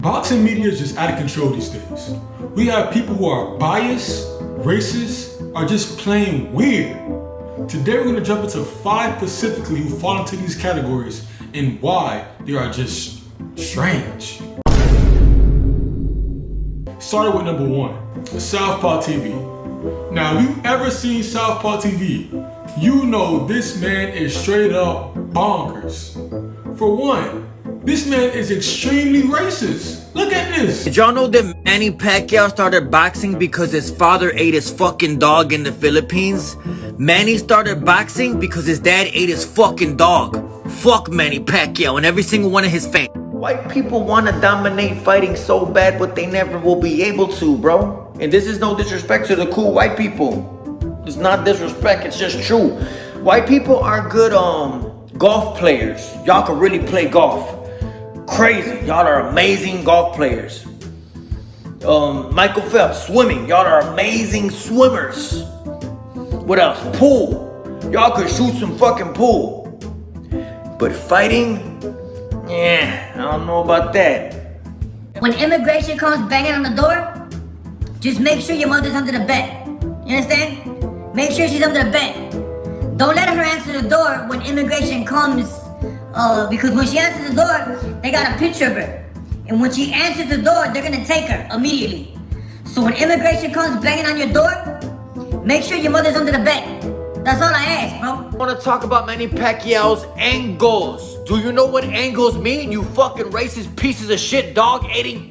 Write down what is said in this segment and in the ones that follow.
Boxing media is just out of control these days. We have people who are biased, racist, or just plain weird. Today we're going to jump into 5 specifically who fall into these categories and why they are just strange. Started with number 1, Southpaw TV. Now if you've ever seen Southpaw TV, you know this man is straight up bonkers. For one, this man is extremely racist. Look at this. Did y'all know that Manny Pacquiao started boxing because his father ate his fucking dog in the Philippines? Manny started boxing because his dad ate his fucking dog. Fuck Manny Pacquiao and every single one of his fans. White people want to dominate fighting so bad, but they never will be able to, bro. And this is no disrespect to the cool white people. It's not disrespect, it's just true. White people are good golf players. Y'all can really play golf. Crazy. Y'all are amazing golf players. Michael Phelps, swimming. Y'all are amazing swimmers. What else? Pool. Y'all could shoot some fucking pool. But fighting? Yeah, I don't know about that. When immigration comes banging on the door, just make sure your mother's under the bed. You understand? Make sure she's under the bed. Don't let her answer the door when immigration comes, because when she answers the door, they got a picture of her. And when she answers the door, they're gonna take her immediately. So when immigration comes banging on your door, make sure your mother's under the bed. That's all I ask, bro. I want to talk about Manny Pacquiao's angles. Do you know what angles mean, you fucking racist pieces of shit, dog-eating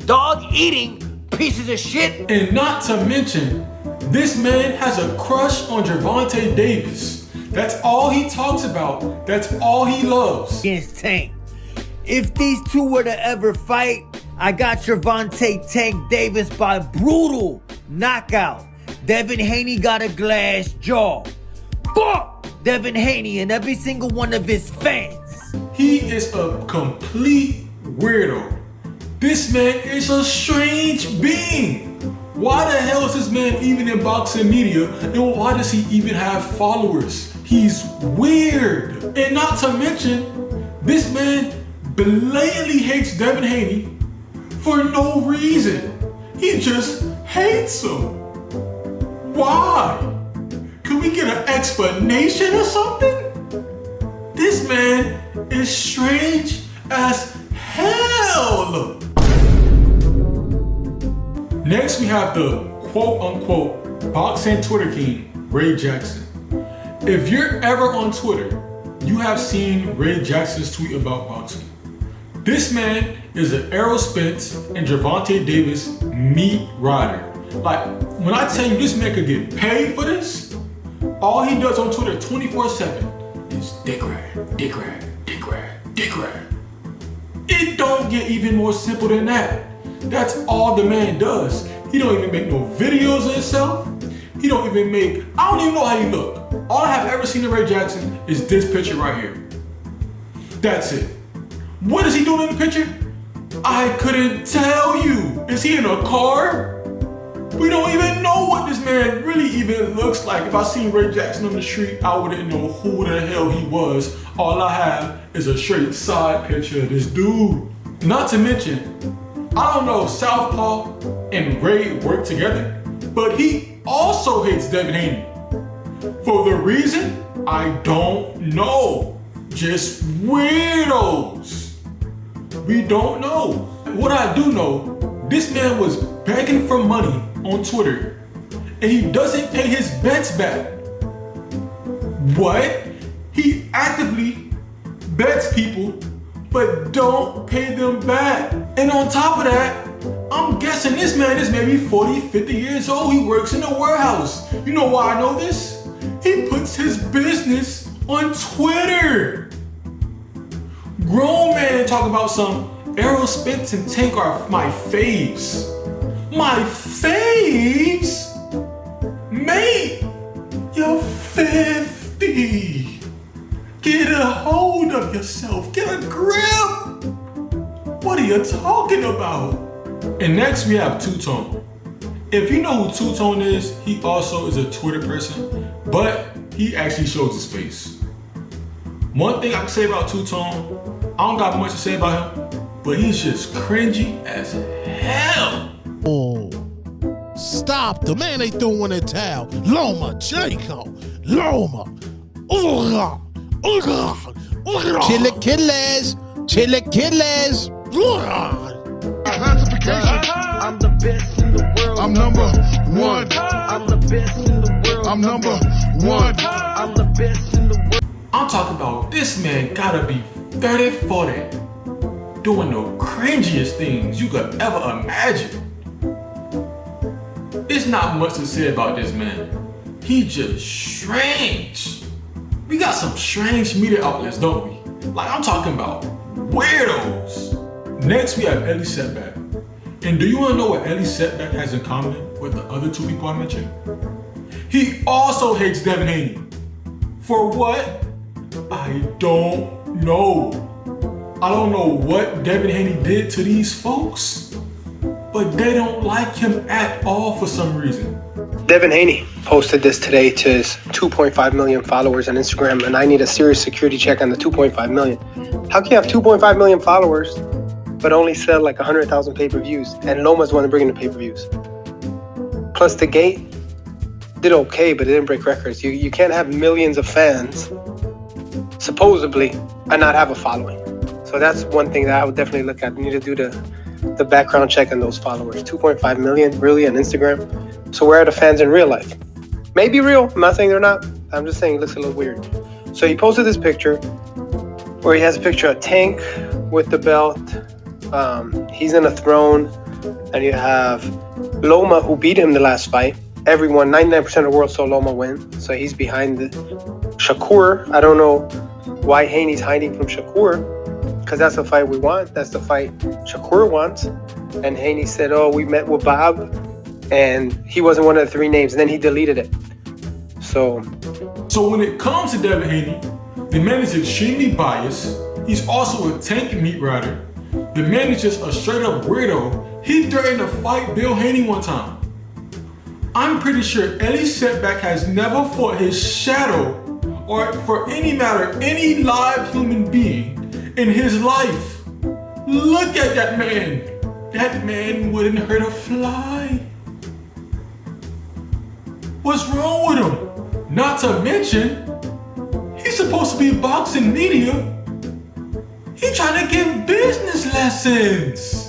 pieces of shit? And not to mention, this man has a crush on Gervonta Davis. That's all he talks about. That's all he loves. Against Tank. If these two were to ever fight, I got Gervonta Tank Davis by brutal knockout. Devin Haney got a glass jaw. Fuck Devin Haney and every single one of his fans. He is a complete weirdo. This man is a strange being. Why the hell is this man even in boxing media? And why does he even have followers? He's weird. And not to mention, this man blatantly hates Devin Haney for no reason. He just hates him. Why? Can we get an explanation or something? This man is strange as hell. Next, we have the quote-unquote boxing Twitter king, Ray Jackson. If you're ever on Twitter, you have seen Ray Jackson's tweet about boxing. This man is an Errol Spence and Gervonta Davis meat rider. Like, when I tell you this man could get paid for this, all he does on Twitter 24/7 is dick ride, dick ride, dick ride, dick ride. It don't get even more simple than that. That's all the man does. He don't even make no videos of himself. He don't even make, I don't even know how he look. All I have ever seen of Ray Jackson is this picture right here. That's it. What is he doing in the picture? I couldn't tell you. Is he in a car? We don't even know what this man really even looks like. If I seen Ray Jackson on the street, I wouldn't know who the hell he was. All I have is a straight side picture of this dude. Not to mention, I don't know if Southpaw and Ray work together, but he also hates Devin Haney. For the reason, I don't know. Just weirdos. We don't know. What I do know, this man was begging for money on Twitter, and he doesn't pay his bets back. What? He actively bets people, but don't pay them back. And on top of that, I'm guessing this man is maybe 40, 50 years old. He works in a warehouse. You know why I know this? He puts his business on Twitter. Grown man talk about some Errol Spence and Tank are my faves. My faves? Mate, you're 50. Get a hold of yourself. Get a grip. What are you talking about? And next we have Two-Tone. If you know who Two-Tone is, he also is a Twitter person, but he actually shows his face. One thing I can say about Two-Tone, I don't got much to say about him. but he's just cringy as hell. Oh, stop. The man ain't throwing a towel. Loma, Jacob. Loma. Killers. Classification. I'm the best in the world. I'm number one. I'm the best in the world. I'm number one. I'm the best in the world. I'm talking about this man gotta be 30, 40, doing the cringiest things you could ever imagine. It's not much to say about this man. He just strange. We got some strange media outlets, don't we? Like, I'm talking about weirdos. Next, we have Elie Seckback. And do you want to know what Elie Seckback has in common with the other two people I mentioned? He also hates Devin Haney. For what? I don't know. I don't know what Devin Haney did to these folks, but they don't like him at all for some reason. Devin Haney posted this today to his 2.5 million followers on Instagram, and I need a serious security check on the 2.5 million. How can you have 2.5 million followers but only sell like 100,000 pay-per-views? And Loma's the one bringing the pay-per-views. Plus, the gate did okay, but it didn't break records. You can't have millions of fans, supposedly, and not have a following. So that's one thing that I would definitely look at. You need to do the background check on those followers. 2.5 million, really, on Instagram. So where are the fans in real life? Maybe real. I'm not saying they're not. I'm just saying it looks a little weird. So he posted this picture where he has a picture of Tank with the belt. He's in a throne. And you have Loma, who beat him the last fight. Everyone, 99% of the world saw Loma win. So he's behind Shakur. I don't know why Haney's hiding from Shakur, because that's the fight we want. That's the fight Shakur wants. And Haney said, oh, we met with Bob, and he wasn't one of the three names. And then he deleted it. So when it comes to Devin Haney, the man is extremely biased. He's also a Tank meat rider. The man is just a straight up weirdo. He threatened to fight Bill Haney one time. I'm pretty sure Elie Seckback has never fought his shadow, or for any matter, any live human being in his life. Look at that man. That man wouldn't hurt a fly. What's wrong with him? Not to mention, he's supposed to be boxing media. He trying to give business lessons.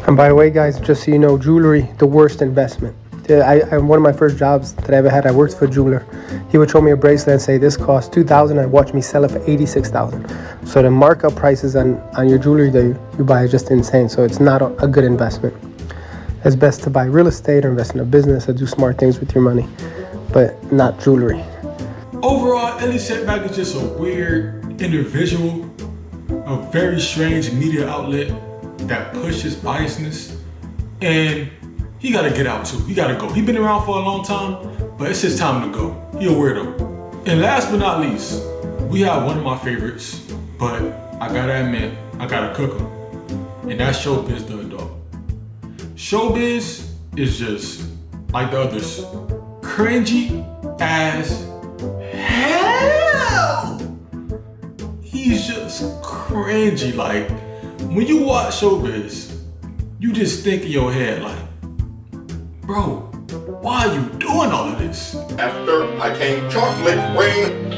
And by the way, guys, just so you know, jewelry, the worst investment. One of my first jobs that I ever had, I worked for a jeweler. He would show me a bracelet and say, this costs $2,000, and watch me sell it for $86,000. So the markup prices on your jewelry that you buy is just insane. So it's not a good investment. It's best to buy real estate or invest in a business or do smart things with your money, but not jewelry. Overall, Elie Seckback is just a weird individual, a very strange media outlet that pushes biasness, and he gotta get out too. He gotta go. He been around for a long time, but it's his time to go. He a weirdo. And last but not least, we have one of my favorites, but I gotta admit, I gotta cook him, and that's Showbizz the Adult. Showbizz is just like the others, cringy as hell. He's just cringy. Like, when you watch Showbizz, you just think in your head like, bro, why are you doing all of this? After I came chocolate rain.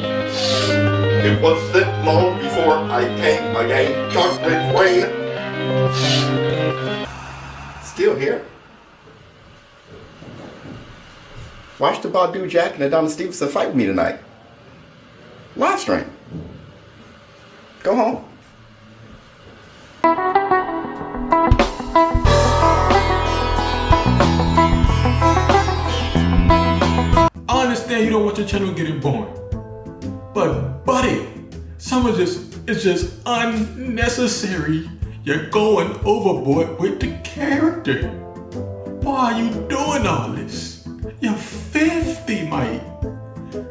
It wasn't long before I came again. Chocolate rain. Still here. Watch the Badu Jack and Adonis Stevenson fight with me tonight. Live stream. Go home. I understand you don't want your channel getting boring, but buddy, some of this is just unnecessary. You're going overboard with the character. Why are you doing all this? You're 50, Mike.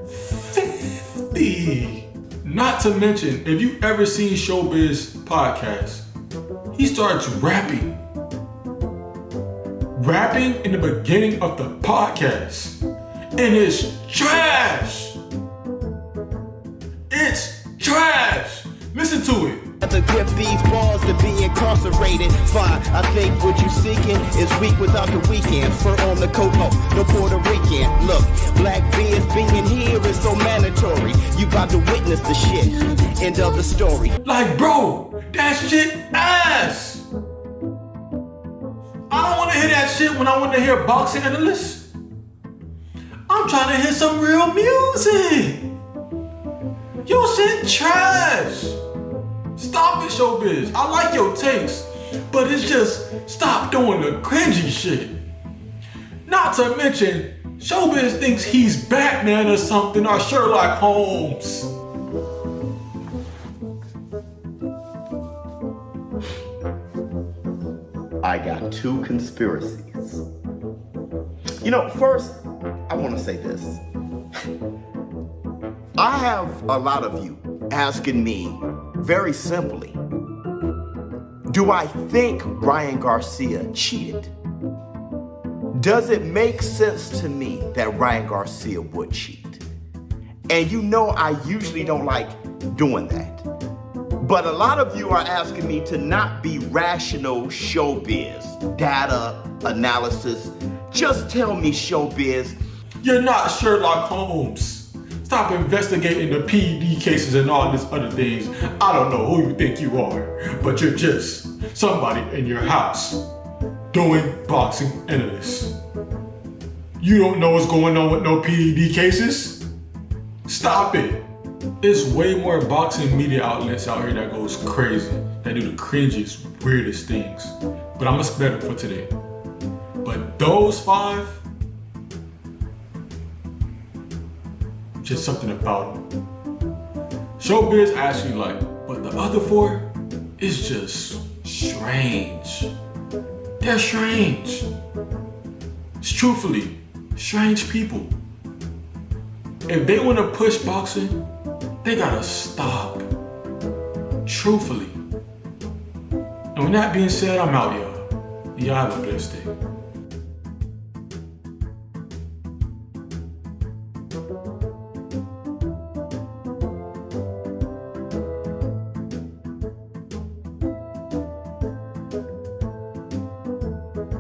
50. Not to mention, if you ever seen Showbizz podcast, he starts rapping. Rapping in the beginning of the podcast. And it's trash. It's trash. Listen to it. rather grip these balls than be incarcerated. Fine, I think what you seeking is weak without the weekend. Fur on the coat, no Puerto Rican. Look, black beers being here is so mandatory. You about to witness the shit. End of the story. Like, bro, that shit ass. I don't want to hear that shit when I want to hear boxing analysts. I'm trying to hear some real music. Your shit trash. Stop it, Showbiz. I like your takes, but it's just stop doing the cringy shit. Not to mention, Showbiz thinks he's Batman or something, or Sherlock Holmes. I got two conspiracies. You know, first, I want to say this. I have a lot of you asking me very simply, do I think Ryan Garcia cheated? Does it make sense to me that Ryan Garcia would cheat? And you know I usually don't like doing that. But a lot of you are asking me to not be rational showbiz, data, analysis. Just tell me, Showbiz. You're not Sherlock Holmes. Stop investigating the PED cases and all these other things. I don't know who you think you are, but you're just somebody in your house doing boxing analysis. You don't know what's going on with no PED cases? Stop it. There's way more boxing media outlets out here that goes crazy, that do the cringiest, weirdest things. But I'm gonna spare them for today. But those 5, just something about them. Showbiz I actually like, but the other 4 is just strange. They're strange. It's truthfully strange people. If they want to push boxing, they gotta stop. Truthfully. And with that being said, I'm out, y'all. Y'all have a blessed day.